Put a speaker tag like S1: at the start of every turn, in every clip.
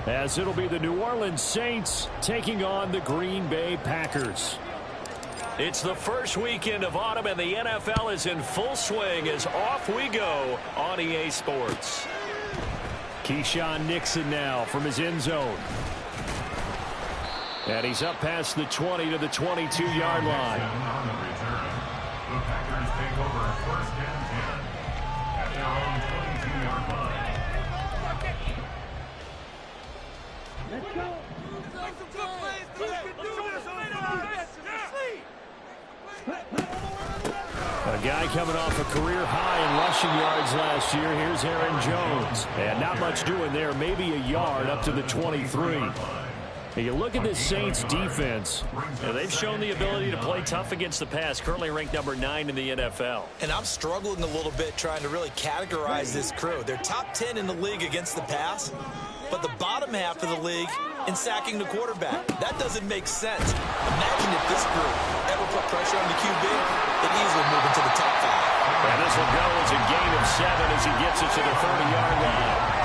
S1: as it'll be the New Orleans Saints taking on the Green Bay Packers.
S2: It's the first weekend of autumn, and the NFL is in full swing as off we go on EA Sports.
S1: Keyshawn Nixon now from his end zone. And he's up past the 20 to the 22-yard line.
S3: The Packers take over first and 10 at their own 22-yard line.
S4: Let's go.
S1: A guy coming off a career high in rushing yards last year. Here's Aaron Jones. And not much doing there. Maybe a yard up to the 23. Hey, you look at this Saints defense.
S2: Yeah, they've shown the ability to play tough against the pass, currently ranked number 9 in the NFL.
S5: And I'm struggling a little bit trying to really categorize this crew. They're top 10 in the league against the pass, but the bottom half of the league in sacking the quarterback. That doesn't make sense. Imagine if this group ever put pressure on the QB, they'd easily move into the top 5.
S2: And this will go as a gain of 7 as he gets it to the 30-yard line.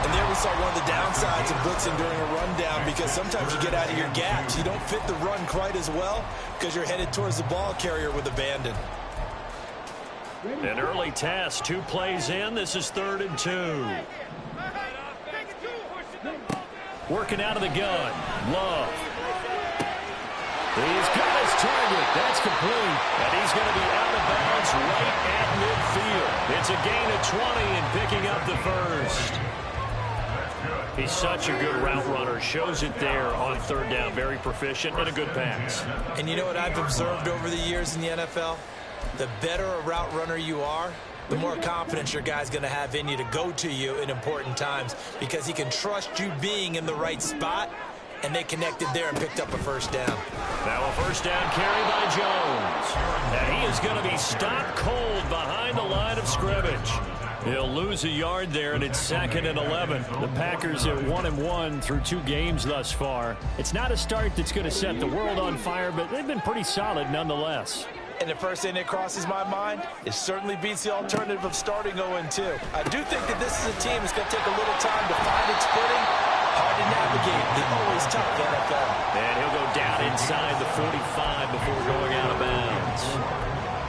S5: And there we saw one of the downsides of blitzing during a rundown, because sometimes you get out of your gaps. You don't fit the run quite as well because you're headed towards the ball carrier with abandon.
S2: An early test, 2 plays in. This is 3rd and 2. Working out of the gun. Love. He's got his target. That's complete. And he's going to be out of bounds right at midfield. It's a gain of 20 and picking up the first. He's such a good route runner. Shows it there on 3rd down. Very proficient and a good pass.
S5: And you know what I've observed over the years in the NFL? The better a route runner you are, the more confidence your guy's going to have in you to go to you in important times, because he can trust you being in the right spot, and they connected there and picked up a first down.
S2: Now a first down carry by Jones. And he is going to be stopped cold behind the line of scrimmage. He'll lose a yard there, and it's 2nd and 11.
S1: The Packers at 1-1 through 2 games thus far. It's not a start that's going to set the world on fire, but they've been pretty solid nonetheless.
S5: And the first thing that crosses my mind, it certainly beats the alternative of starting 0-2. I do think that this is a team that's going to take a little time to find its footing. Hard to navigate the always tough NFL.
S2: And he'll go down inside the 45 before going out of bounds.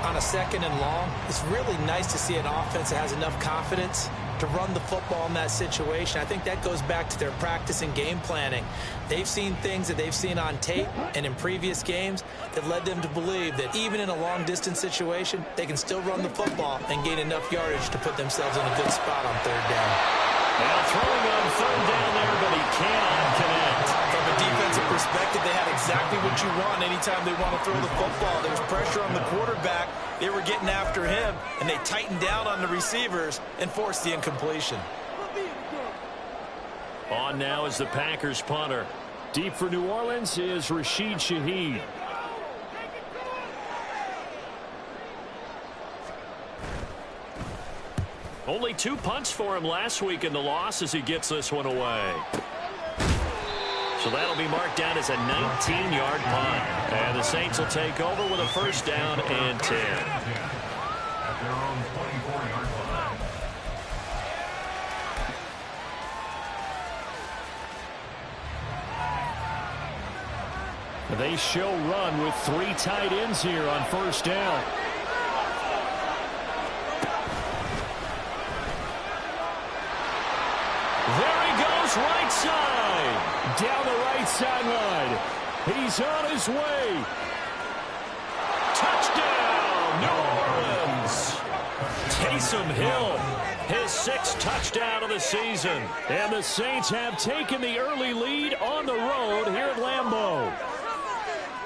S5: On a 2nd and long, it's really nice to see an offense that has enough confidence to run the football in that situation. I think that goes back to their practice and game planning. They've seen things that they've seen on tape and in previous games that led them to believe that even in a long-distance situation, they can still run the football and gain enough yardage to put themselves in a good spot on 3rd down.
S2: Now throwing on 3rd down there, but he cannot connect.
S5: From a defensive perspective, they had exactly what you want anytime they want to throw the football. There was pressure on the quarterback. They were getting after him, and they tightened down on the receivers and forced the incompletion.
S2: On now is the Packers punter.
S1: Deep for New Orleans is Rashid Shaheed.
S2: Only 2 punts for him last week in the loss as he gets this one away. So that'll be marked down as a 19-yard punt. And the Saints will take over with a first down and 10.
S3: At their own 24-yard line.
S1: They show run with 3 tight ends here on first down.
S2: There he goes, right side.
S1: Down the right sideline. He's on his way.
S2: Touchdown, New Orleans. Taysom Hill, his 6th touchdown of the season.
S1: And the Saints have taken the early lead on the road here at Lambeau.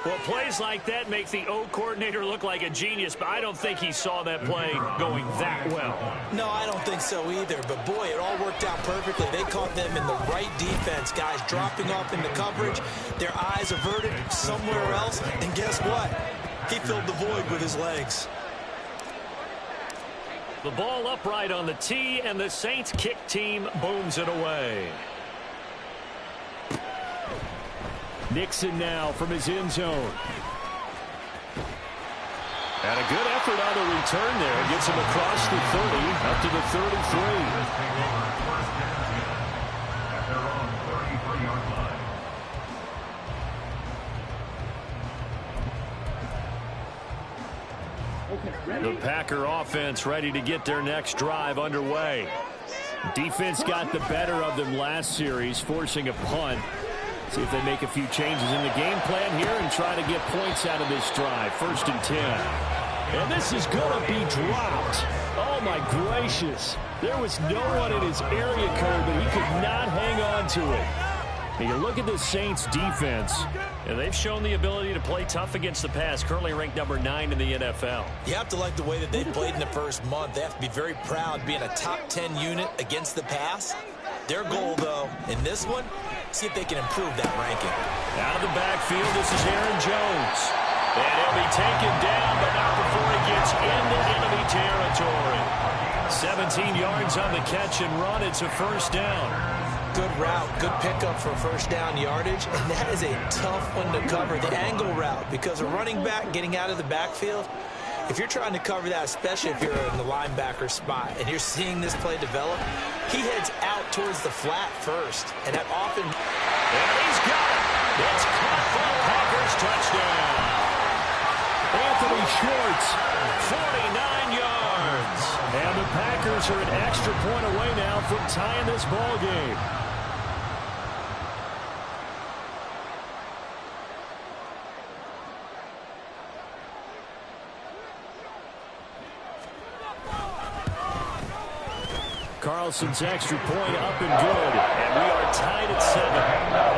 S2: Well, plays like that make the O coordinator look like a genius, but I don't think he saw that play going that well.
S5: No, I don't think so either. But, boy, it all worked out perfectly. They caught them in the right defense, guys dropping off into coverage, their eyes averted somewhere else. And guess what? He filled the void with his legs.
S2: The ball upright on the tee, and the Saints kick team booms it away.
S1: Nixon now from his end zone. And a good effort on the return there. Gets him across the 30, up to the 33. The Packer offense ready to get their next drive underway. Defense got the better of them last series, forcing a punt. See if they make a few changes in the game plan here and try to get points out of this drive. 1st and 10. And this is going to be dropped. Oh, my gracious. There was no one in his area code, but he could not hang on to it. And you look at this Saints defense.
S2: And they've shown the ability to play tough against the pass, currently ranked number 9 in the NFL.
S5: You have to like the way that they played in the first month. They have to be very proud being a top 10 unit against the pass. Their goal, though, in this one, see if they can improve that ranking.
S2: Out of the backfield, this is Aaron Jones. And he'll be taken down, but not before he gets into enemy territory. 17 yards on the catch and run. It's a 1st down.
S5: Good route, good pickup for 1st down yardage, and that is a tough one to cover, the angle route, because a running back getting out of the backfield, if you're trying to cover that, especially if you're in the linebacker spot, and you're seeing this play develop, he heads out towards the flat first, and that often...
S2: And he's got it! It's caught for a Packers touchdown!
S1: Anthony Schwartz,
S2: 49 yards!
S1: and the Packers are an extra point away now from tying this ball game. Carlson's extra point up and good.
S2: And we are tied at 7.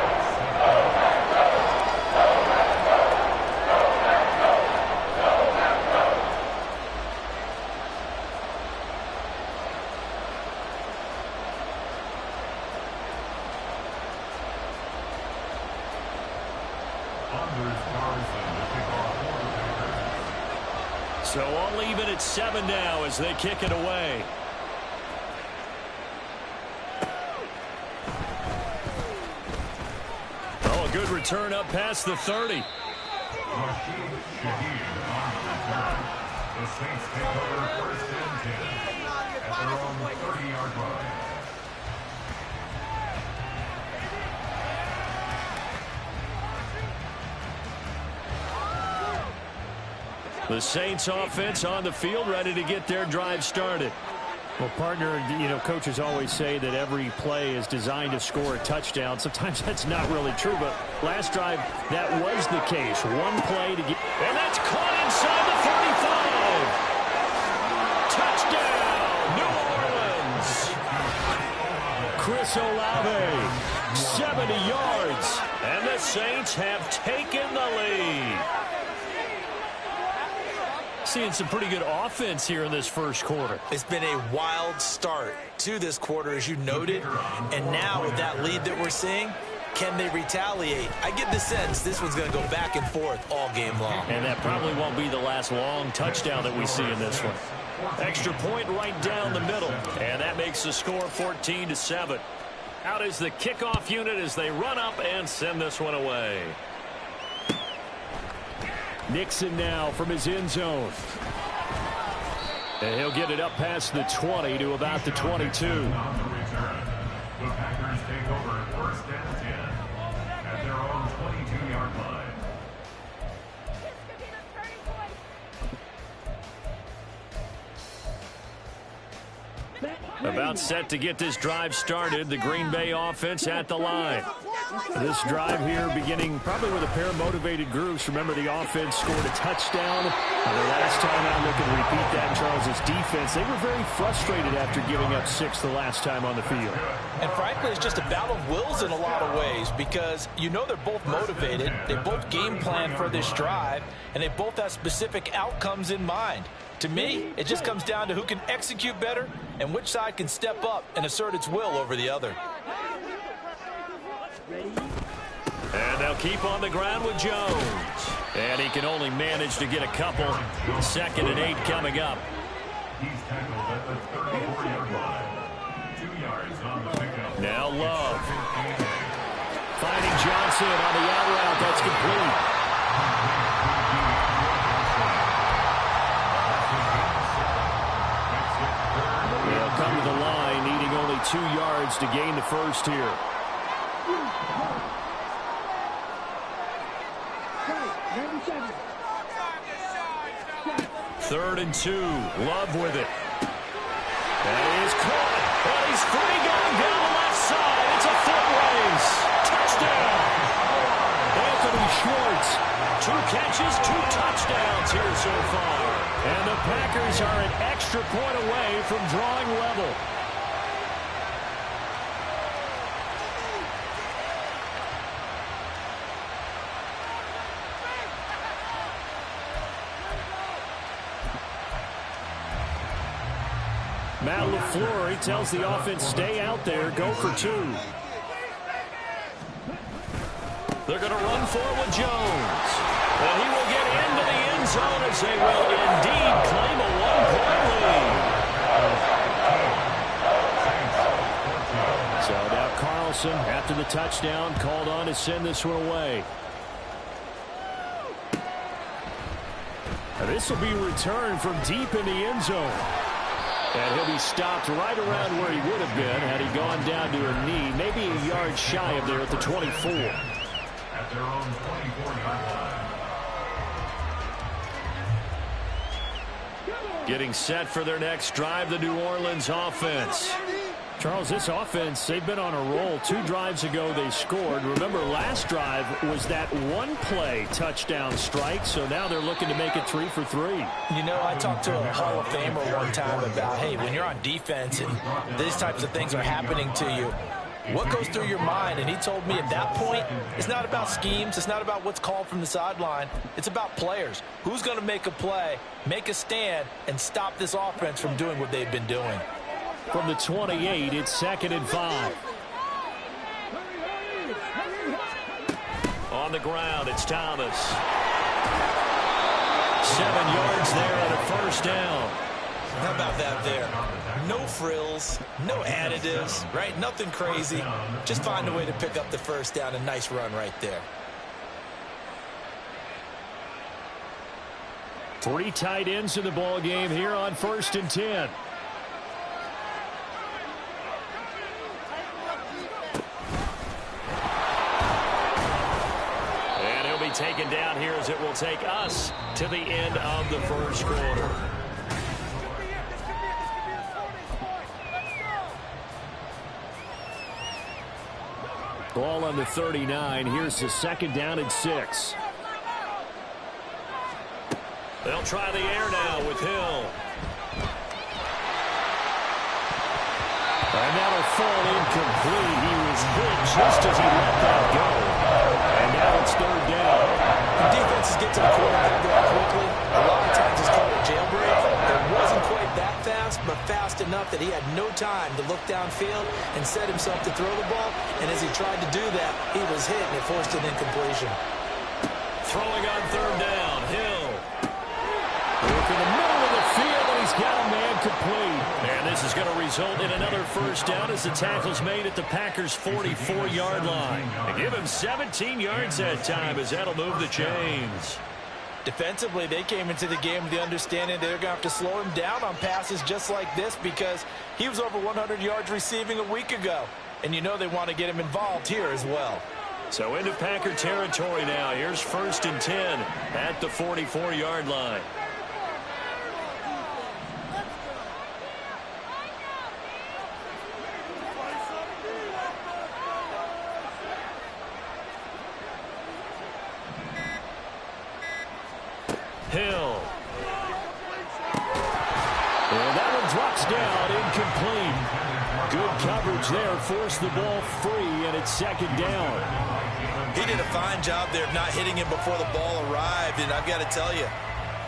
S2: So all even at 7 now as they kick it away. Oh, a good return up past the 30.
S3: The Saints take over 1st and 10 at their own 30-yard line.
S2: The Saints offense on the field, ready to get their drive started.
S1: Well, partner, coaches always say that every play is designed to score a touchdown. Sometimes that's not really true, but last drive, that was the case. One play to get...
S2: And that's caught inside the 35. Touchdown, New Orleans.
S1: Chris Olave, 70 yards.
S2: And the Saints have taken the lead. Seeing some pretty good offense here in this first quarter.
S5: It's been a wild start to this quarter, as you noted. And now with that lead that we're seeing, can they retaliate? I get the sense this one's going to go back and forth all game long.
S2: And that probably won't be the last long touchdown that we see in this one. Extra point right down the middle. And that makes the score 14-7. Out is the kickoff unit as they run up and send this one away.
S1: Nixon now from his end zone. And he'll get it up past the 20 to about the 22.
S3: On the return, the Packers take over 1st and 10 at their own 22-yard line.
S2: About set to get this drive started. The Green Bay offense at the line.
S1: This drive here beginning probably with a pair of motivated groups. Remember, the offense scored a touchdown. The last time out, looking to repeat that, Charles' defense. They were very frustrated after giving up 6 the last time on the field.
S5: And frankly, it's just a battle of wills in a lot of ways because they're both motivated. They both game plan for this drive, and they both have specific outcomes in mind. To me, it just comes down to who can execute better and which side can step up and assert its will over the other.
S2: And they'll keep on the ground with Jones. And he can only manage to get a couple. 2nd and 8 coming up.
S3: He's tackled at the 34-yard line. 2 yards on the pickup.
S2: Now Love.
S1: Finding Johnson on the out route. That's complete. They'll come to the line, needing only 2 yards to gain the first here.
S2: 3rd and 2. Love with it. That is caught. And he's free going down the left side. It's a foot race. Touchdown. Anthony Schwartz. 2 catches, 2 touchdowns here so far. And the Packers are an extra point away from drawing level.
S1: Matt LaFleur, he tells the offense, stay out there, go for 2.
S2: They're going to run for it with Jones. And he will get into the end zone as they will indeed claim a 1-point lead.
S1: So now Carlson, after the touchdown, called on to send this one away. Now this will be returned from deep in the end zone. And he'll be stopped right around where he would have been had he gone down to a knee, maybe a yard shy of there at the 24.
S3: At their own 24-yard line.
S2: Getting set for their next drive, the New Orleans offense.
S1: Charles, this offense, they've been on a roll. 2 drives ago they scored. Remember, last drive was that 1-play touchdown strike, so now they're looking to make it 3 for 3.
S5: You know, I talked to a Hall of Famer one time about, hey, when you're on defense and these types of things are happening to you, what goes through your mind? And he told me at that point, it's not about schemes. It's not about what's called from the sideline. It's about players. Who's going to make a play, make a stand, and stop this offense from doing what they've been doing?
S1: From the 28, it's 2nd and 5.
S2: On the ground, it's Thomas. 7 yards there and a first down.
S5: How about that there? No frills, no additives, right? Nothing crazy. Just find a way to pick up the first down. A nice run right there.
S1: 3 tight ends in the ball game here on 1st and 10.
S2: Taken down here as it will take us to the end of the first quarter.
S1: Ball on the 39. Here's the 2nd down and 6.
S2: They'll try the air now with Hill.
S1: And that'll fall incomplete. He was hit just as he let that go. And now it's 3rd down.
S5: When defenses get to the quarterback very quickly, a lot of times it's called a jailbreak. It wasn't quite that fast, but fast enough that he had no time to look downfield and set himself to throw the ball. And as he tried to do that, he was hit and it forced an incompletion.
S2: Throwing on 3rd down, Hill.
S1: Look in the middle of the field, and he's got a man complete.
S2: And this is going to result in another first down as the tackle's made at the Packers' 44-yard line. They give him 17 yards that time as that'll move the chains.
S5: Defensively, they came into the game with the understanding they're going to have to slow him down on passes just like this because he was over 100 yards receiving a week ago. And you know they want to get him involved here as well.
S2: So into Packer territory now. Here's 1st and 10 at the 44-yard line. Hill.
S1: And that one drops down, incomplete. Good coverage there, forced the ball free, and it's 2nd down.
S5: He did a fine job there of not hitting him before the ball arrived, and I've got to tell you,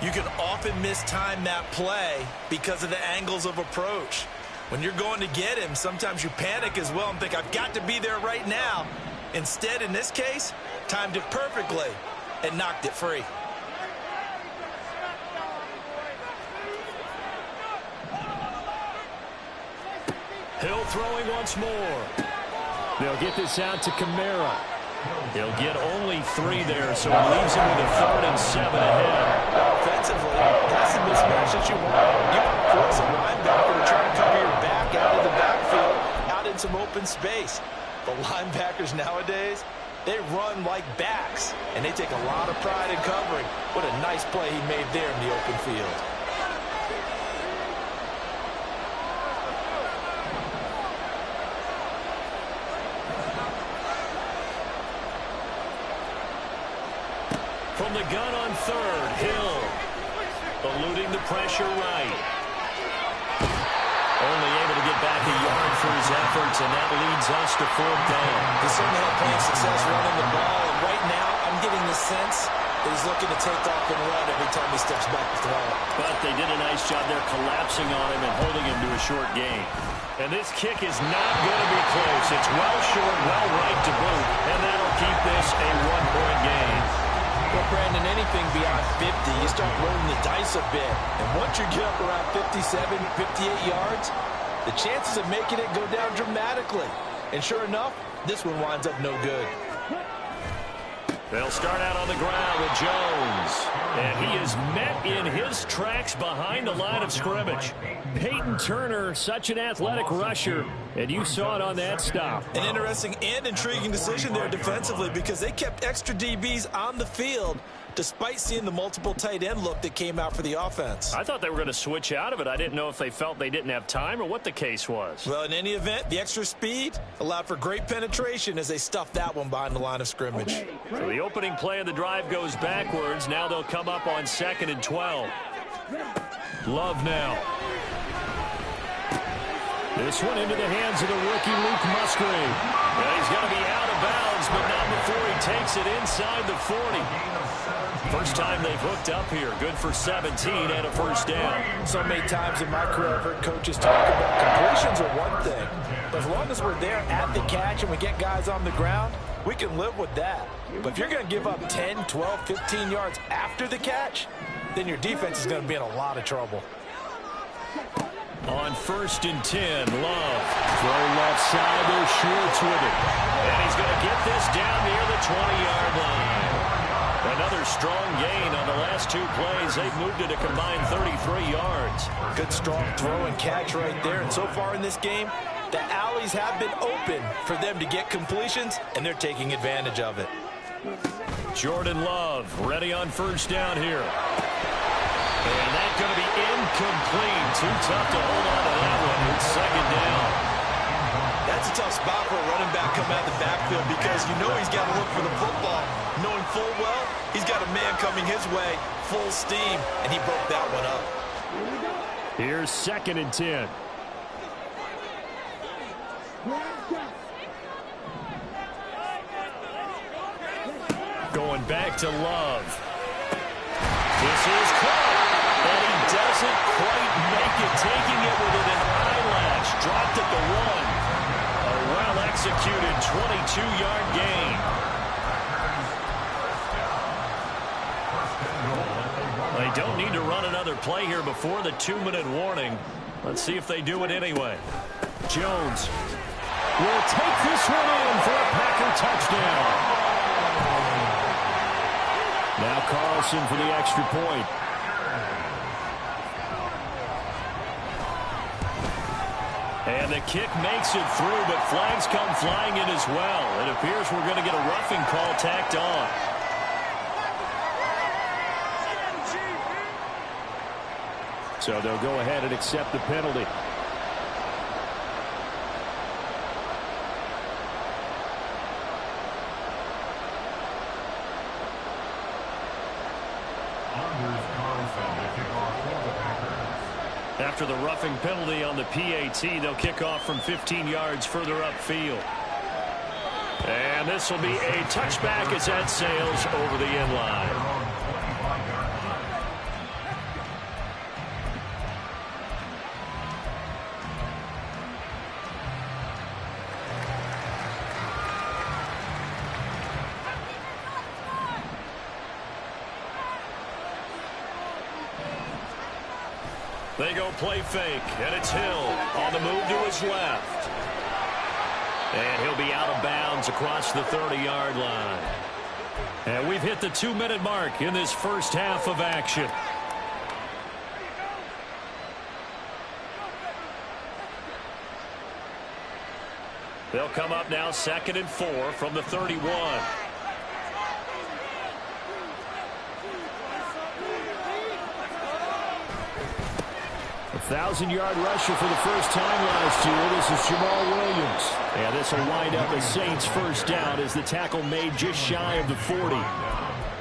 S5: you can often mistime that play because of the angles of approach. When you're going to get him, sometimes you panic as well and think, I've got to be there right now. Instead, in this case, timed it perfectly and knocked it free.
S2: Hill throwing once more.
S1: They'll get this out to Kamara.
S2: He'll get only 3 there, so it leaves him with a 3rd and 7 ahead.
S5: Offensively, that's the mismatch that you want. You want to force a linebacker to try and cover your back out of the backfield, out in some open space. The linebackers nowadays, they run like backs, and they take a lot of pride in covering. What a nice play he made there in the open field.
S2: From the gun on third, Hill. Eluding the pressure right. Only able to get back a yard for his efforts, and that leads us to fourth down.
S5: He certainly had plenty of success running the ball, and right now I'm getting the sense that he's looking to take off and run every time he steps back to throw.
S2: But they did a nice job there collapsing on him and holding him to a short gain. And this kick is not going to be close. It's well short, well right to boot, and that'll keep this a one-point game.
S5: Well, Brandon, anything beyond 50, you start rolling the dice a bit. And once you get up around 57, 58 yards, the chances of making it go down dramatically. And sure enough, this one winds up no good.
S2: They'll start out on the ground with Jones. And he is met in his tracks behind the line of scrimmage.
S1: Peyton Turner, such an athletic rusher, and you saw it on that stop.
S5: An interesting and intriguing decision there defensively because they kept extra DBs on the field despite seeing the multiple tight end look that came out for the offense.
S2: I thought they were going to switch out of it. I didn't know if they felt they didn't have time or what the case was.
S5: Well, in any event, the extra speed allowed for great penetration as they stuffed that one behind the line of scrimmage.
S2: So the opening play of the drive goes backwards. Now they'll come up on 2nd and 12. Love now. This one into the hands of the rookie Luke Musgrave. Well, he's going to be out of bounds, but not before he takes it inside the 40. First time they've hooked up here. Good for 17 and a first down.
S5: So many times in my career I've heard coaches talk about completions are one thing. But as long as we're there at the catch and we get guys on the ground, we can live with that. But if you're going to give up 10, 12, 15 yards after the catch, then your defense is going to be in a lot of trouble.
S2: On 1st and 10, Love.
S1: Throw left side, they're Schwartz with it.
S2: And he's going to get this down near the 20-yard line. Another strong gain on the last two plays. They've moved it a combined 33 yards.
S5: Good strong throw and catch right there. And so far in this game, the alleys have been open for them to get completions, and they're taking advantage of it.
S2: Jordan Love ready on 1st down here. And that's going to be incomplete. Too tough to hold on to that one. It's 2nd down.
S5: That's a tough spot for a running back coming out of the backfield because you know he's got to look for the football, knowing full well he's got a man coming his way, full steam, and he broke that one up.
S1: Here's 2nd and 10.
S2: Going back to Love. This is caught. And he doesn't quite make it, taking it within an eyelash. Dropped at the 1. A well-executed 22-yard gain. They don't need to run another play here before the 2-minute warning. Let's see if they do it anyway.
S1: Jones will take this one in for a Packer touchdown. Now Carlson for the extra point.
S2: And the kick makes it through, but flags come flying in as well. It appears we're going to get a roughing call tacked on.
S1: So they'll go ahead and accept the penalty.
S2: After the roughing penalty on the PAT, they'll kick off from 15 yards further upfield. And this will be a touchback as that sails over the end line. They go play fake, and it's Hill on the move to his left. And he'll be out of bounds across the 30-yard line. And we've hit the 2-minute mark in this first half of action. They'll come up now 2nd and 4 from the 31.
S1: 1,000-yard rusher for the first time last year. This is Jamal Williams. And this will wind up a Saints first down as the tackle made just shy of the 40.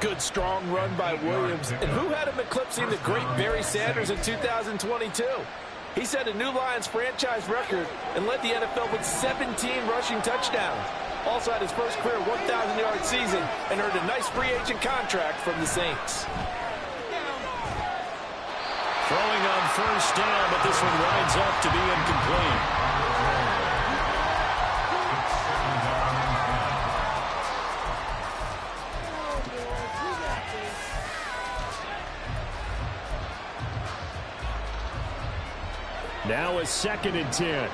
S6: Good, strong run by Williams. And who had him eclipsing the great Barry Sanders in 2022? He set a new Lions franchise record and led the NFL with 17 rushing touchdowns. Also had his first career 1,000-yard season and earned a nice free agent contract from the Saints.
S2: Throwing on first down, but this one winds up to be incomplete.
S1: Now a 2nd and 10.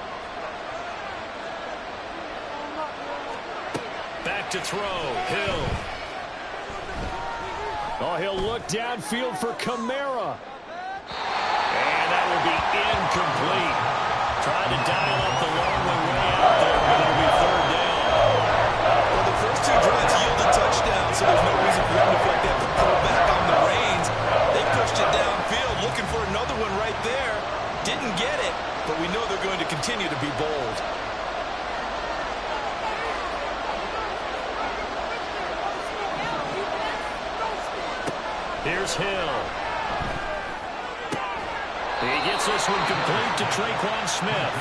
S2: Back to throw. Hill.
S1: Oh, he'll look downfield for Kamara.
S2: And that will be incomplete. Trying to dial up the long way out there, but it'll be 3rd down.
S5: Well, the first 2 drives yielded touchdowns, so there's no reason for them to feel like they have to pull back on the reins. They pushed it downfield, looking for another one right there. Didn't get it, but we know they're going to continue to be bold.
S2: Here's Hill. He gets this one complete to Traquan Smith.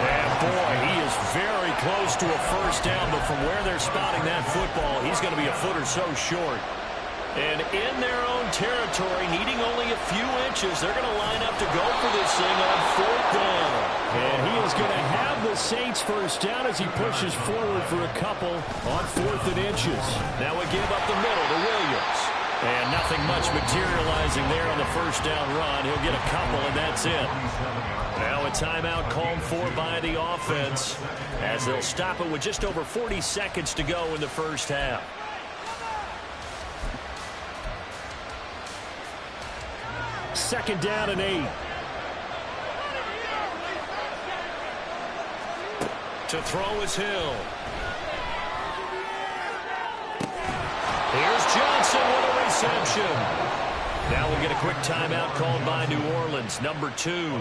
S2: And boy, he is very close to a first down, but from where they're spotting that football, he's going to be a foot or so short. And in their own territory, needing only a few inches, they're going to line up to go for this thing on 4th down.
S1: And he is going to have the Saints first down as he pushes forward for a couple on 4th and inches.
S2: Now we give up the middle to Williams. And nothing much materializing there on the first down run. He'll get a couple, and that's it. Now a timeout called for by the offense as they'll stop it with just over 40 seconds to go in the first half.
S1: Second down and 8.
S2: To throw is Hill. Here's Johnson with a reception. Now we'll get a quick timeout called by New Orleans, number 2,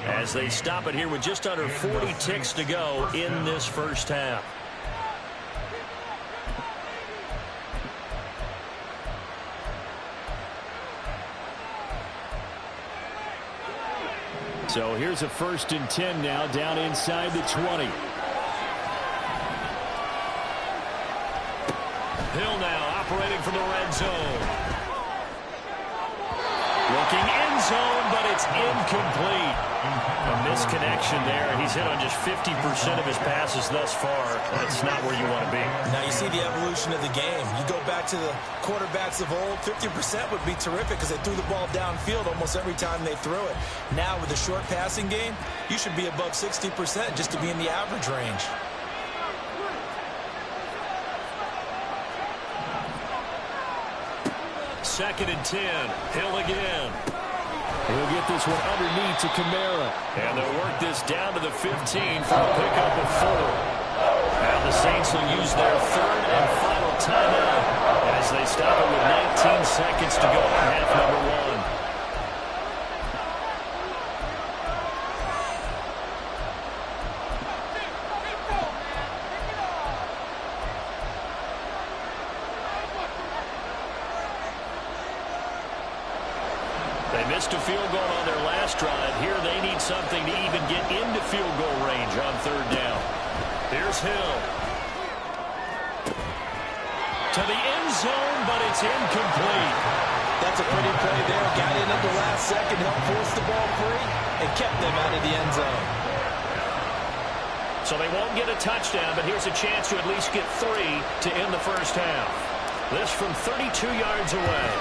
S2: as they stop it here with just under 40 ticks to go in this first half.
S1: So here's a 1st and 10 now, down inside the 20.
S2: Hill now operating from the red zone. Looking end zone, but it's incomplete. A misconnection there. He's hit on just 50% of his passes thus far. That's not where you want to be.
S5: Now you see the evolution of the game. You go back to the quarterbacks of old, 50% would be terrific because they threw the ball downfield almost every time they threw it. Now with the short passing game, you should be above 60% just to be in the average range.
S2: Second and 10. Hill again.
S1: He'll get this one underneath to Kamara.
S2: And they'll work this down to the 15 for a pickup of 4. Now the Saints will use their 3rd and final timeout as they stop it with 19 seconds to go in half number 1. They missed a field goal on their last drive. Here they need something to even get into field goal range on 3rd down. Here's Hill. To the end zone, but it's incomplete.
S5: That's a pretty play there. Got in at the last second, helped force the ball free, and kept them out of the end zone.
S2: So they won't get a touchdown, but here's a chance to at least get 3 to end the first half. This from 32 yards away.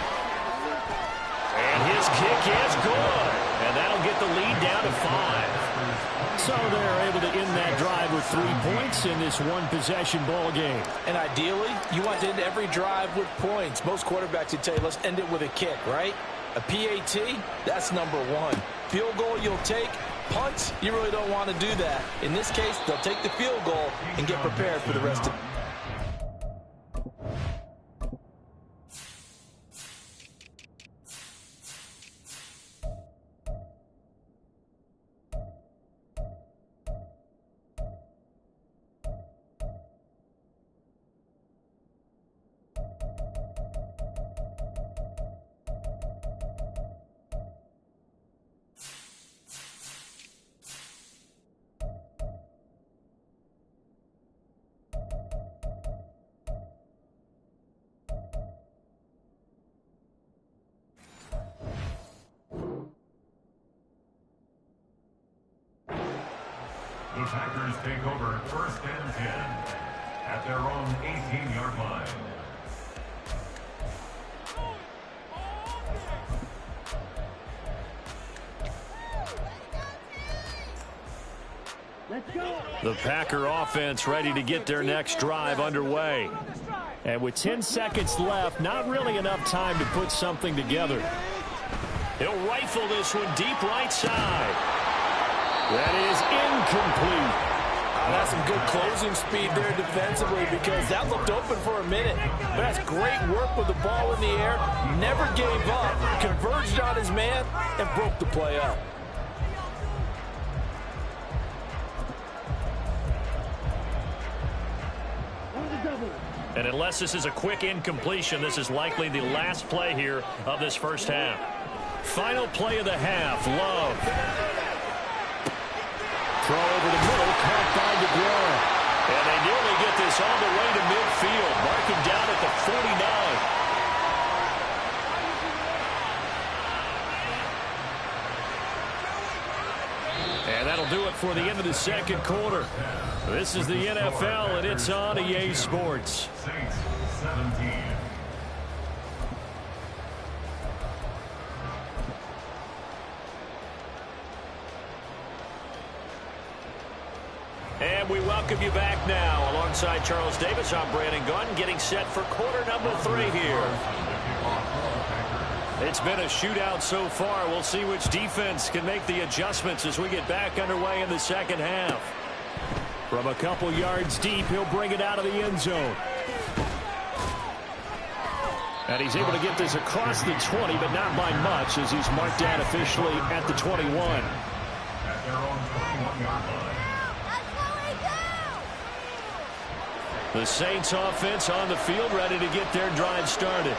S2: And his kick is good. And that'll get the lead down to 5.
S1: So they're able to end that drive with 3 points in this one-possession ball game.
S5: And ideally, you want to end every drive with points. Most quarterbacks would tell you, let's end it with a kick, right? A PAT, that's number 1. Field goal you'll take. Punts, you really don't want to do that. In this case, they'll take the field goal and get prepared for the rest of it.
S3: The Packers take over first and 10 at their own 18-yard line.
S4: Let's go.
S1: The Packer offense ready to get their next drive underway. And with 10 seconds left, not really enough time to put something together. He'll rifle this one deep right side. That is incomplete.
S6: That's some good closing speed there defensively because that looked open for a minute. But that's great work with the ball in the air. Never gave up, converged on his man, and broke the play up.
S1: And unless this is a quick incompletion, this is likely the last play here of this first half. Final play of the half, Love. Throw over the middle, caught by DeGuara. And they nearly get this all the way to midfield, marking down at the 49. And that'll do it for the end of the second quarter. This is the NFL, and it's on EA Sports.
S3: Saints 17.
S1: And we welcome you back now. Alongside Charles Davis, I'm Brandon Gunn, getting set for quarter number 3 here. It's been a shootout so far. We'll see which defense can make the adjustments as we get back underway in the second half. From a couple yards deep, he'll bring it out of the end zone. And he's able to get this across the 20, but not by much, as he's marked down officially at the 21.
S3: At their own 21-yard line.
S1: The Saints offense on the field, ready to get their drive started.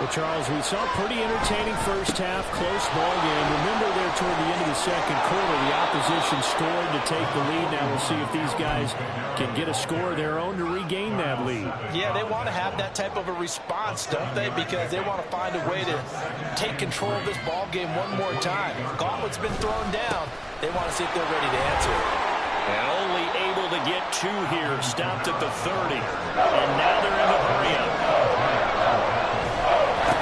S1: Well, Charles, we saw a pretty entertaining first half, close ball game. Remember there toward the end of the second quarter, the opposition scored to take the lead. Now we'll see if these guys can get a score of their own to regain that lead.
S5: Yeah, they want to have that type of a response, don't they? Because they want to find a way to take control of this ball game one more time. Gauntlet's been thrown down. They want to see if they're ready to answer it.
S1: And only able to get 2 here, stopped at the 30. And now they're in the hurry-up.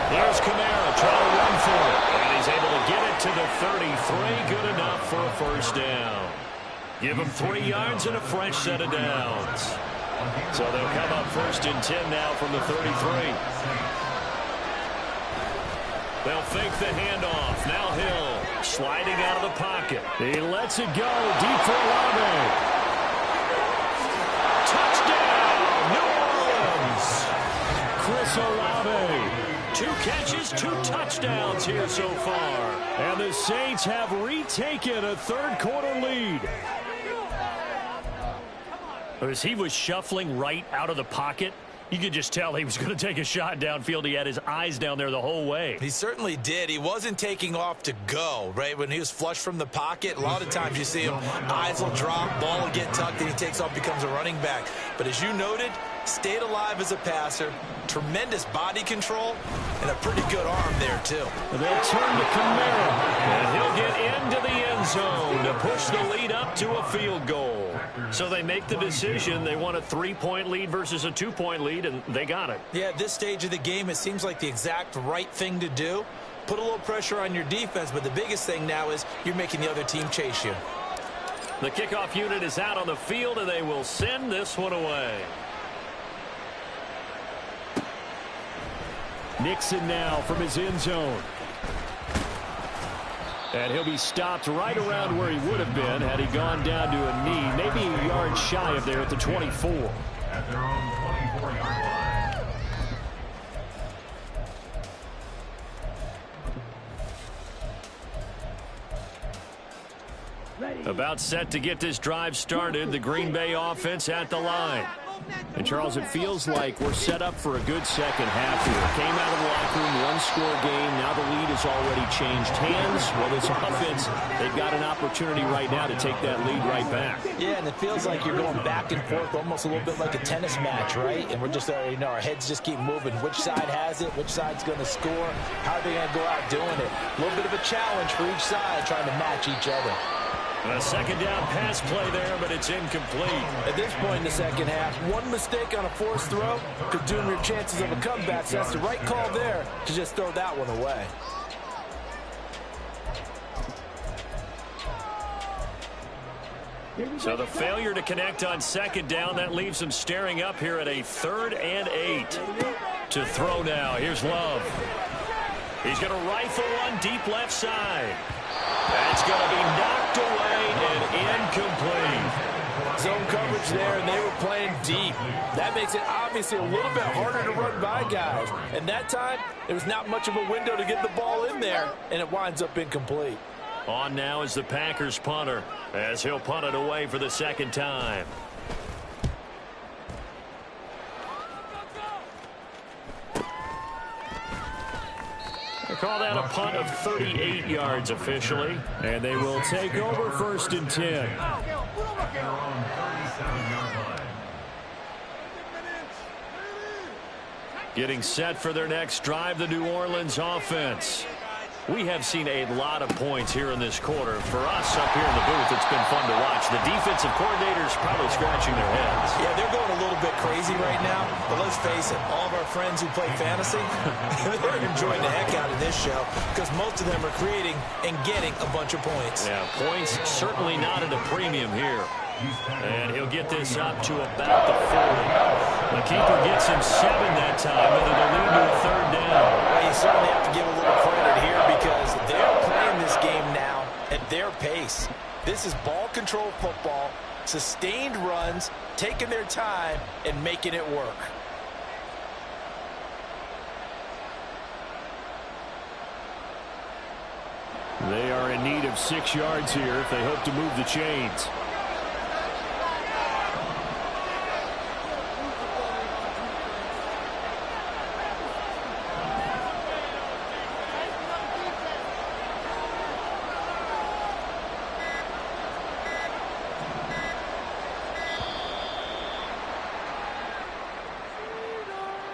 S1: Here's Kamara trying to run for it. And he's able to get it to the 33. Good enough for a first down. Give him 3 yards and a fresh set of downs. So they'll come up first and 10 now from the 33. They'll fake the handoff. Now Hill sliding out of the pocket. He lets it go deep for Olave. Touchdown, New Orleans. Chris Olave. 2 catches, 2 touchdowns here so far. And the Saints have retaken a third-quarter lead. As he was shuffling right out of the pocket, you could just tell he was going to take a shot downfield. He had his eyes down there the whole way.
S5: He certainly did. He wasn't taking off to go, right? When he was flushed from the pocket, a lot of times you see him, eyes will drop, ball will get tucked, and he takes off, becomes a running back. But as you noted, stayed alive as a passer, tremendous body control, and a pretty good arm there, too.
S1: And they'll turn to Kamara, and he'll get into the end zone to push the lead up to a field goal. So they make the decision. They want a 3-point lead versus a 2-point lead, and they got it.
S5: Yeah, at this stage of the game, it seems like the exact right thing to do. Put a little pressure on your defense, but the biggest thing now is you're making the other team chase you.
S1: The kickoff unit is out on the field, and they will send this one away. Nixon now from his end zone. And he'll be stopped right around where he would have been had he gone down to a knee, maybe a yard shy of there at the 24.
S3: At their own 24-yard line.
S1: About set to get this drive started, the Green Bay offense at the line. And, Charles, it feels like we're set up for a good second half here. Came out of the locker room, one-score game. Now the lead has already changed hands. Well, this offense, they've got an opportunity right now to take that lead right back.
S5: Yeah, and it feels like you're going back and forth, almost a little bit like a tennis match, right? And we're just, our heads just keep moving. Which side has it? Which side's going to score? How are they going to go out doing it? A little bit of a challenge for each side, trying to match each other.
S2: A second down pass play there, but it's incomplete.
S6: At this point in the second half, one mistake on a forced throw could doom your chances of a comeback. So that's the right call there to just throw that one away.
S2: So the failure to connect on second down, that leaves him staring up here at a 3rd and 8. To throw now, here's Love. He's going to rifle one deep left side. That's going to be knocked away and incomplete.
S6: Zone coverage there, and they were playing deep. That makes it obviously a little bit harder to run by guys. And that time, there was not much of a window to get the ball in there, and it winds up incomplete.
S2: On now is the Packers punter, as he'll punt it away for the second time. They call that a punt of 38 yards officially, and they will take over 1st and 10. Getting set for their next drive, the New Orleans offense. We have seen a lot of points here in this quarter. For us up here in the booth, it's been fun to watch. The defensive coordinators probably scratching their heads.
S5: Yeah, they're going a little bit crazy right now. But let's face it, all of our friends who play fantasy, they're enjoying the heck out of this show because most of them are creating and getting a bunch of points.
S2: Yeah, points certainly not at a premium here. And he'll get this up to about the 40. The keeper gets him 7 that time, but they'll lead to a 3rd down.
S5: Well, you certainly have to give a little credit here because they're playing this game now at their pace. This is ball control football, sustained runs, taking their time, and making it work.
S1: They are in need of 6 yards here if they hope to move the chains.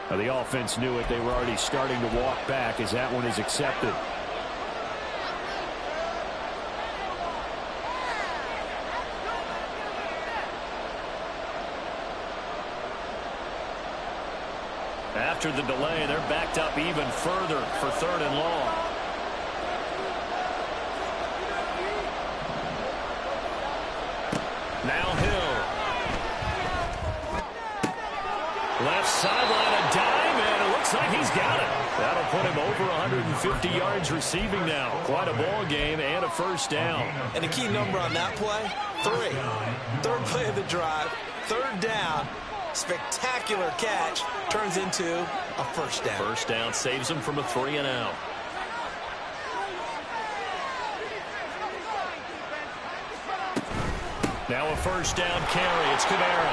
S1: The offense knew it. They were already starting to walk back as that one is accepted. After the delay, they're backed up even further for 3rd and long. Now Hill. Left sideline, a dime, and it looks like he's got it. That'll put him over 150 yards receiving now. Quite a ball game and a 1st down.
S5: And the key number on that play, 3. 3rd play of the drive, 3rd down. Spectacular catch turns into a 1st down.
S2: 1st down saves him from a 3 and out. Now a 1st down carry. It's Kamara.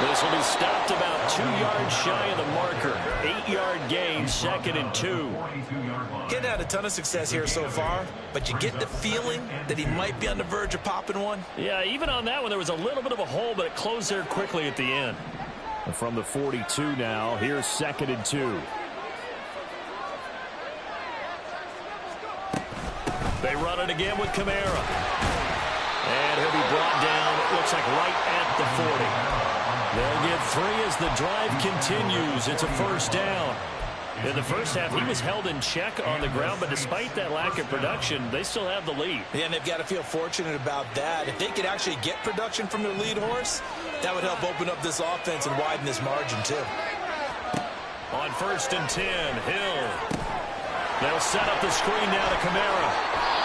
S2: This will be stopped about 2 yards shy of the marker. 8-yard gain, 2nd and 2.
S5: Getting had a ton of success here so far, but you get the feeling that he might be on the verge of popping one.
S2: Yeah, even on that one, there was a little bit of a hole, but it closed there quickly at the end.
S1: From the 42 now, here's 2nd and 2.
S2: They run it again with Kamara. And he'll be brought down, looks like right at the 40. They'll get 3 as the drive continues. It's a 1st down. In the first half, he was held in check on the ground, but despite that lack of production, they still have the lead.
S5: Yeah, and they've got to feel fortunate about that. If they could actually get production from their lead horse, that would help open up this offense and widen this margin, too.
S2: On 1st and 10, Hill. They'll set up the screen now to Kamara.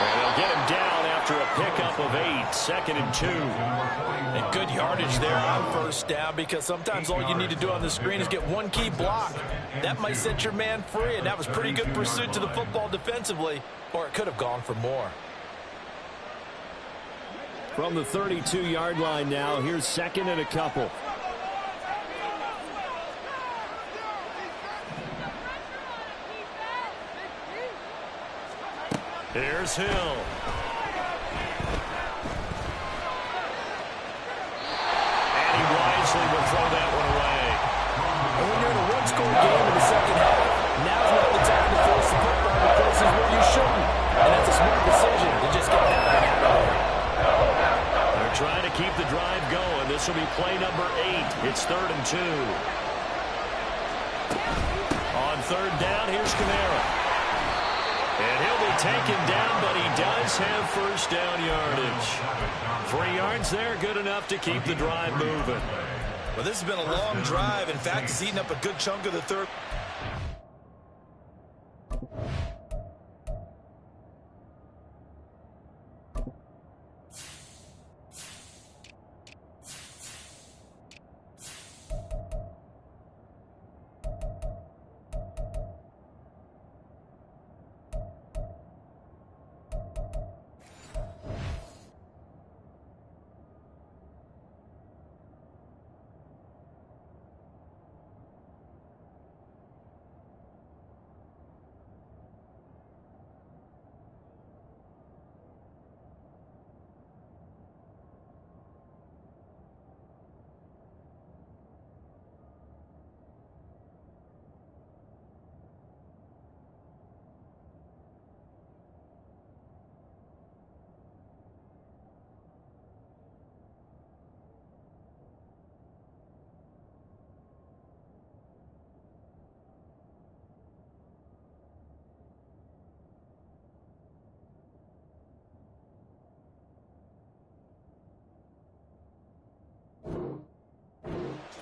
S2: And they'll get him down after a pickup of 8, 2nd and 2.
S5: And good yardage there on 1st down because sometimes all you need to do on the screen is get one key block. That might set your man free, and that was pretty good pursuit to the football defensively, or it could have gone for more.
S1: From the 32-yard line now, here's 2nd and a couple.
S2: Here's Hill. And he wisely will throw that one away.
S6: And when you're in a one-score game in the second half, now's not the time to force the football to places where you shouldn't. And that's a smart decision to just get that one out of there.
S1: will be play number 8. It's 3rd and 2. On 3rd down, here's Kamara. And he'll be taken down, but he does have first down yardage. 3 yards there, good enough to keep the drive moving.
S5: Well, this has been a long drive. In fact, he's eaten up a good chunk of the third.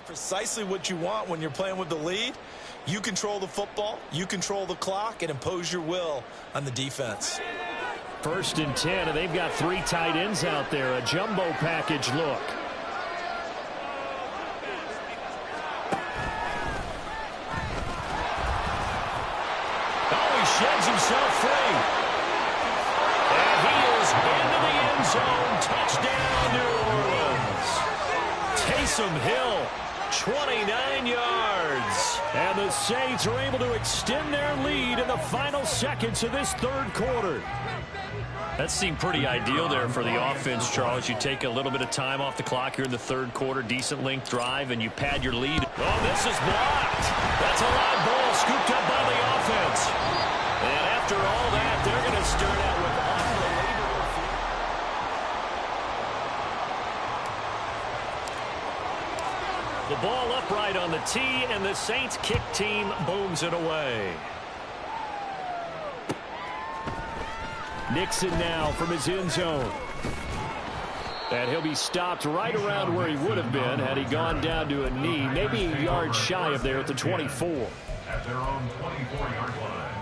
S5: Precisely what you want when you're playing with the lead. You control the football, you control the clock, and impose your will on the defense.
S1: 1st and 10, and they've got 3 tight ends out there. A jumbo package look. Oh, he sheds himself free. And he is into the end zone. Touchdown, New Orleans. Taysom Hill, 29 yards. And the Saints are able to extend their lead in the final seconds of this 3rd quarter. That seemed pretty ideal there for the offense, Charles. You take a little bit of time off the clock here in the 3rd quarter, decent length drive, and you pad your lead. Oh, this is blocked. That's a live ball scooped up by the offense. And after all that, they're going to start out with the ball upright on the tee, and the Saints kick team booms it away. Nixon now from his end zone. And he'll be stopped right around where he would have been had he gone down to a knee, maybe a yard shy of there at the 24.
S3: At their own 24-yard line.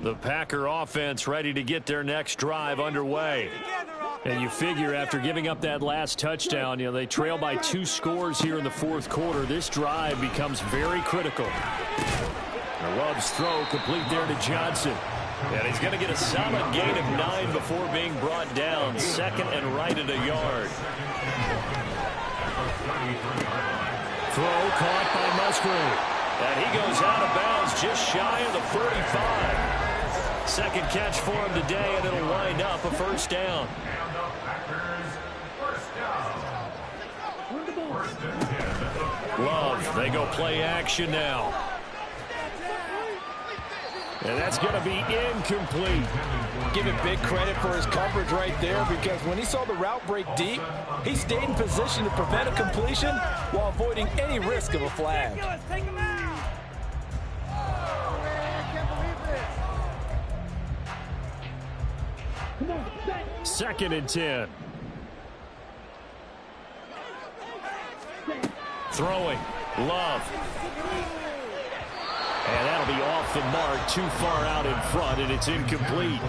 S1: The Packer offense ready to get their next drive underway. And you figure after giving up that last touchdown, they trail by 2 scores here in the 4th quarter. This drive becomes very critical. Love's throw complete there to Johnson. And he's going to get a solid gain of 9 before being brought down. 2nd and right at a yard. Throw caught by Musgrave. And he goes out of bounds just shy of the 45. 2nd catch for him today, and it'll wind up a 1st down.
S3: And the Packers, 1st down.
S1: Love, they go play action now. And that's going to be incomplete.
S6: Give him big credit for his coverage right there, because when he saw the route break deep, he stayed in position to prevent a completion while avoiding any risk of a flag.
S4: Take him out.
S1: 2nd and 10. Throwing. Love. And that'll be off the mark, too far out in front, and it's incomplete.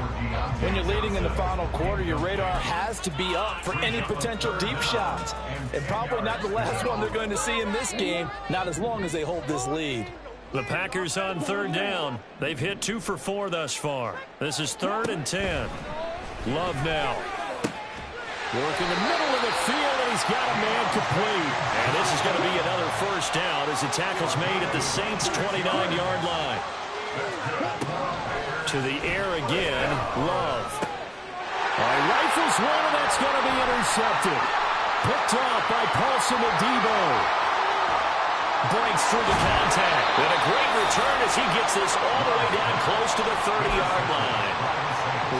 S6: When you're leading in the final quarter, your radar has to be up for any potential deep shots. And probably not the last one they're going to see in this game, not as long as they hold this lead.
S1: The Packers on 3rd down. They've hit 2 for 4 thus far. This is 3rd and 10. Love now. Work in the middle of the field, and he's got a man complete. And this is going to be another 1st down as the tackle's made at the Saints' 29-yard line. To the air again, Love. Rifles one, and that's going to be intercepted. Picked off by Paulson Adebo. Breaks through the contact. And a great return as he gets this all the way down close to the 30-yard line.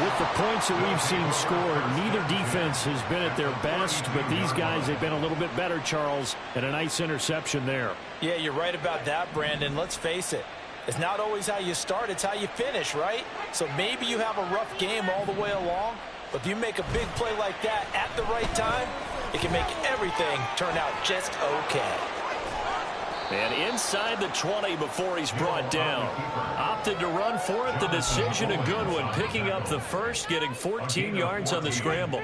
S1: With the points that we've seen scored, neither defense has been at their best, but these guys have been a little bit better, Charles, and a nice interception there.
S5: Yeah, you're right about that, Brandon. Let's face it. It's not always how you start, it's how you finish, right? So maybe you have a rough game all the way along, but if you make a big play like that at the right time, it can make everything turn out just okay.
S1: And inside the 20 before he's brought down. Opted to run for it. The decision a good one. Picking up the first, getting 14 yards on the scramble.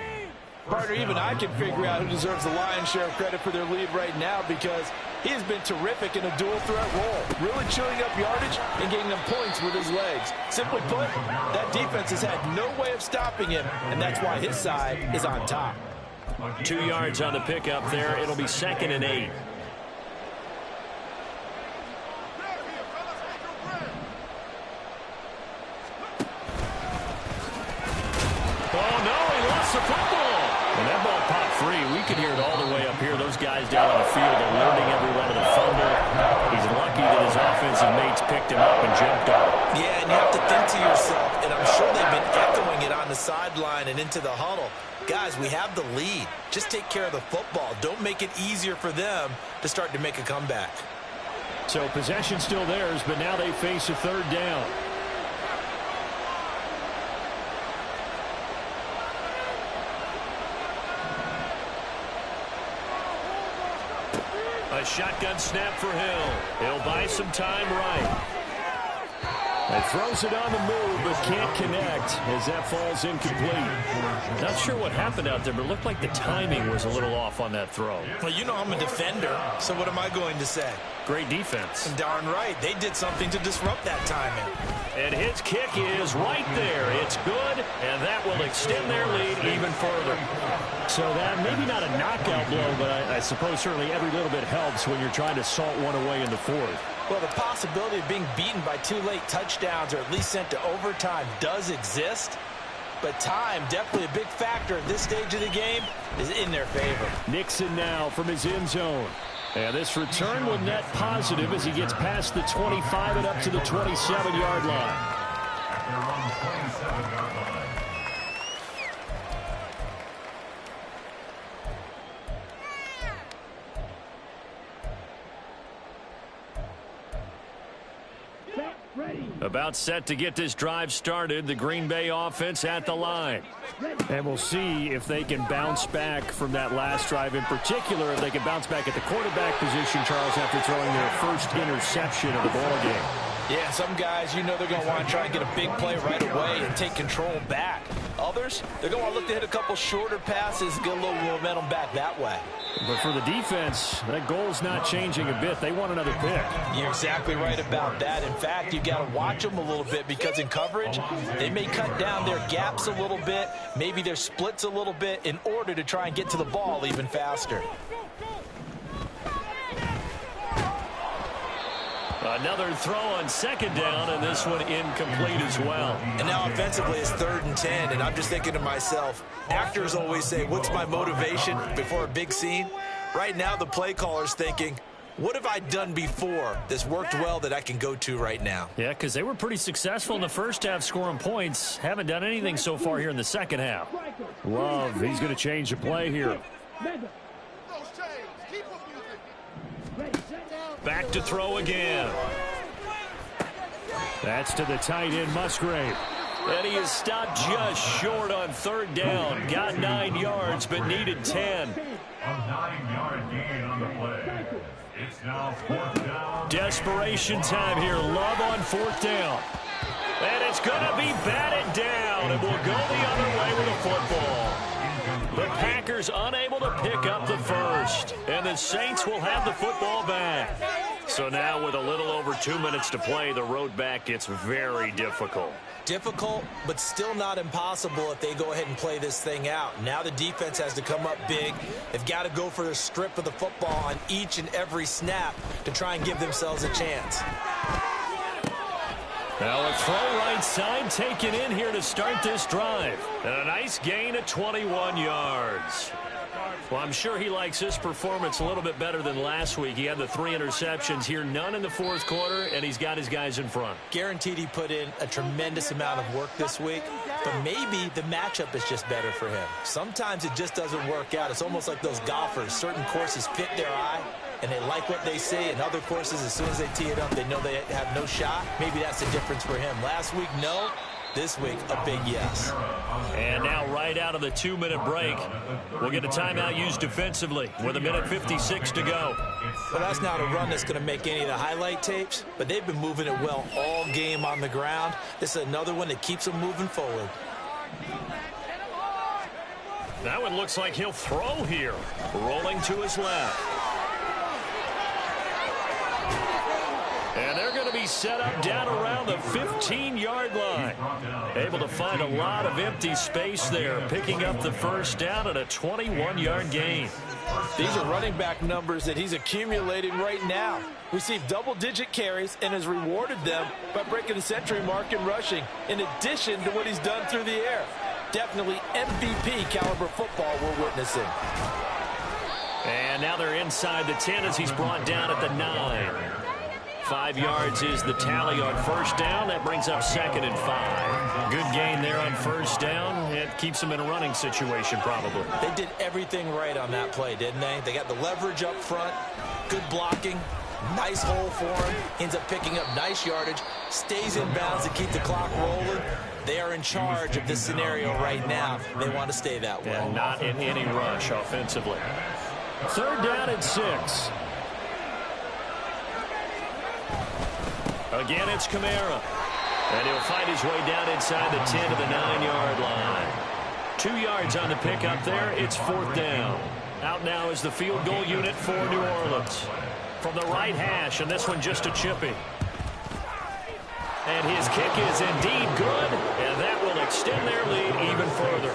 S6: Partner, even I can figure out who deserves the lion's share of credit for their lead right now because he has been terrific in a dual threat role, really chewing up yardage and getting them points with his legs. Simply put, that defense has had no way of stopping him, and that's why his side is on top.
S1: 2 yards on the pickup there. It'll be 2nd and 8. The football. When that ball popped free, we could hear it all the way up here. Those guys down on the field are learning every one of the fumble. He's lucky that his offensive mates picked him up and jumped on him.
S5: Yeah, and you have to think to yourself, and I'm sure they've been echoing it on the sideline and into the huddle. Guys, we have the lead. Just take care of the football. Don't make it easier for them to start to make a comeback.
S1: So possession still theirs, but now they face a 3rd down. A shotgun snap for Hill. He'll buy some time right. And throws it on the move, but can't connect as that falls incomplete. Not sure what happened out there, but it looked like the timing was a little off on that throw.
S5: Well, you know I'm a defender, so what am I going to say?
S1: Great defense.
S5: Darn right. They did something to disrupt that timing.
S1: And his kick is right there. It's good, and that will extend their lead even further. So that maybe not a knockout blow, but I suppose certainly every little bit helps when you're trying to salt one away in the 4th.
S5: Well, the possibility of being beaten by 2 late touchdowns or at least sent to overtime does exist. But time, definitely a big factor at this stage of the game, is in their favor.
S1: Nixon now from his end zone. And this return will net positive as he gets past the 25 and up to the 27-yard line.
S3: After around 27-yard line.
S1: About set to get this drive started. The Green Bay offense at the line. And we'll see if they can bounce back from that last drive. In particular, if they can bounce back at the quarterback position, Charles, after throwing their first interception of the ball game.
S5: Yeah, some guys, you know they're going to want to try and get a big play right away and take control back. Others, they're going to want to look to hit a couple shorter passes, get a little momentum back that way.
S1: But for the defense, that goal's not changing a bit. They want another pick.
S5: You're exactly right about that. In fact, you've got to watch them a little bit because in coverage, they may cut down their gaps a little bit, maybe their splits a little bit in order to try and get to the ball even faster.
S1: Another throw on 2nd down, and this one incomplete as well.
S5: And now offensively it's 3rd and 10, and I'm just thinking to myself, actors always say, what's my motivation before a big scene? Right now the play caller's thinking, what have I done before that's worked well that I can go to right now?
S1: Yeah, because they were pretty successful in the first half scoring points. Haven't done anything so far here in the second half. Love, he's going to change the play here. Back to throw again. That's to the tight end, Musgrave. And he is stopped just short on 3rd down. Got 9 yards, but needed 10.
S3: A 9-yard gain on the play. It's now 4th down.
S1: Desperation time here. Love on 4th down. And it's going to be batted down, and we'll go the other way with the football. The Packers unable to pick up the first, and the Saints will have the football back. So now with a little over 2 minutes to play, the road back gets very difficult.
S5: Difficult, but still not impossible if they go ahead and play this thing out. Now the defense has to come up big. They've got to go for the strip of the football on each and every snap to try and give themselves a chance.
S1: Now a throw right side taken in here to start this drive. And a nice gain of 21 yards. Well, I'm sure he likes this performance a little bit better than last week. He had the 3 interceptions here, none in the fourth quarter, and he's got his guys in front.
S5: Guaranteed he put in a tremendous amount of work this week, but maybe the matchup is just better for him. Sometimes it just doesn't work out. It's almost like those golfers. Certain courses fit their eye, and they like what they see. And other courses, as soon as they tee it up, they know they have no shot. Maybe that's the difference for him. Last week, no. This week, a big yes.
S1: And now right out of the 2-minute break, we'll get a timeout used defensively with 1:56 to go.
S5: Well, that's not a run that's going to make any of the highlight tapes, but they've been moving it well all game on the ground. This is another one that keeps them moving forward.
S1: That one looks like he'll throw here. Rolling to his left. And they're going to be set up down around the 15-yard line. Able to find a lot of empty space there, picking up the first down at a 21-yard gain.
S6: These are running back numbers that he's accumulating right now. Received double-digit carries and has rewarded them by breaking the century mark in rushing, in addition to what he's done through the air. Definitely MVP caliber football we're witnessing.
S1: And now they're inside the 10 as he's brought down at the 9. 5 yards is the tally on first down. That brings up 2nd and 5. Good gain there on first down. It keeps them in a running situation probably.
S5: They did everything right on that play, didn't they? They got the leverage up front, good blocking, nice hole for him. Ends up picking up nice yardage, stays in bounds to keep the clock rolling. They are in charge of this scenario right now. They want to stay that way.
S1: And not in any rush offensively. 3rd down and 6. Again, it's Kamara. And he'll find his way down inside the 10 to the 9-yard line. 2 yards on the pickup there. It's 4th down. Out now is the field goal unit for New Orleans. From the right hash, and this one just a chippy. And his kick is indeed good, and that will extend their lead even further.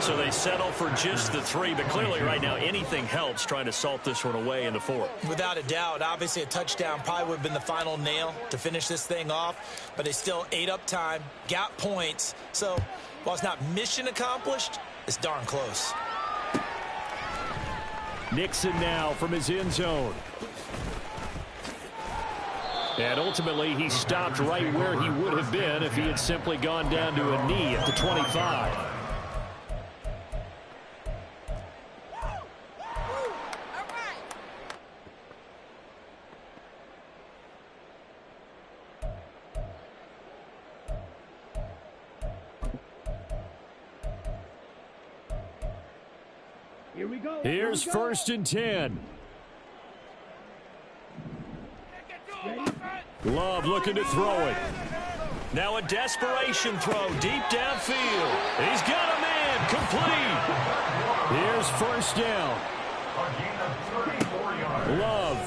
S1: So they settle for just the 3, but clearly right now anything helps trying to salt this one away in the 4th.
S5: Without a doubt, obviously a touchdown probably would have been the final nail to finish this thing off, but they still ate up time, got points. So while it's not mission accomplished, it's darn close.
S1: Nixon now from his end zone. And ultimately, he stopped right where he would have been if he had simply gone down to a knee at the 25.
S4: Here we go.
S1: Here's 1st and 10. Love looking to throw it. Now a desperation throw deep downfield. He's got a man complete. Here's 1st down. Love.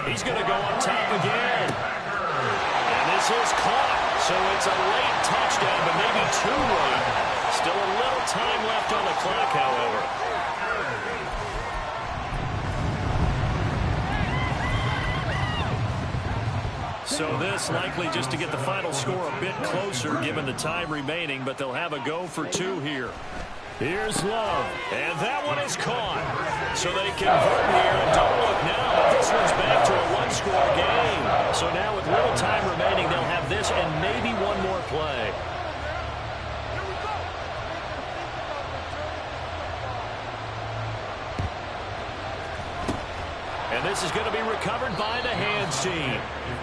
S1: He's going to go up top again. And this is caught. So it's a late touchdown, but maybe too late. Still a little time left on the clock, however. So this likely just to get the final score a bit closer given the time remaining, but they'll have a go for 2 here. Here's Love, and that one is caught. So they convert here, and don't look now. This one's back to a 1-score game. So now with little time remaining, they'll have this and maybe one more play. And this is going to be recovered by the hands team.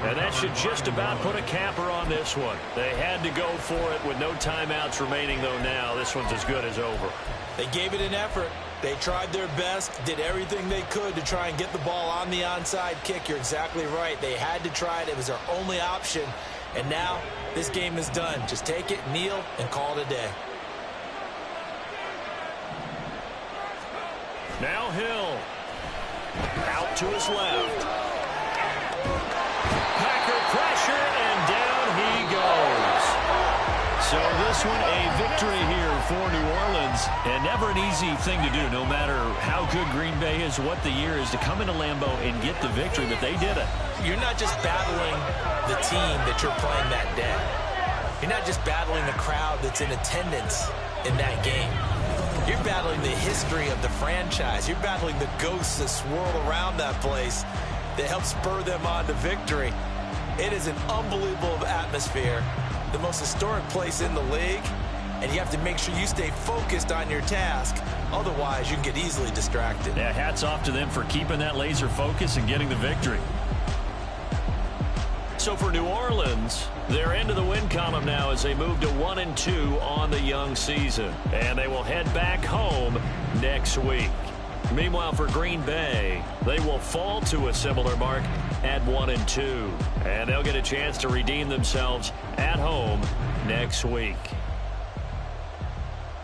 S1: And that should just about put a capper on this one. They had to go for it with no timeouts remaining, though now this one's as good as over.
S5: They gave it an effort. They tried their best, did everything they could to try and get the ball on the onside kick. You're exactly right. They had to try it. It was their only option. And now this game is done. Just take it, kneel, and call it a day.
S1: Now Hill. Out to his left. Packer pressure, and down he goes. So this one a victory here for New Orleans. fans, and never an easy thing to do, no matter how good Green Bay is, what the year is, to come into Lambeau and get the victory, but they did it.
S5: You're not just battling the team that you're playing that day. You're not just battling the crowd that's in attendance in that game. You're battling the history of the franchise. You're battling the ghosts that swirl around that place that help spur them on to victory. It is an unbelievable atmosphere, the most historic place in the league, and you have to make sure you stay focused on your task. Otherwise, you can get easily distracted.
S1: Yeah, hats off to them for keeping that laser focus and getting the victory. So for New Orleans, they're into the win column now as they move to 1-2 on the young season. And they will head back home next week. Meanwhile, for Green Bay, they will fall to a similar mark at 1-2. And they'll get a chance to redeem themselves at home next week.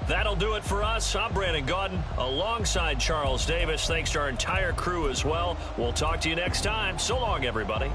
S1: That'll do it for us. I'm Brandon Gaudin alongside Charles Davis. Thanks to our entire crew as well. We'll talk to you next time. So long, everybody.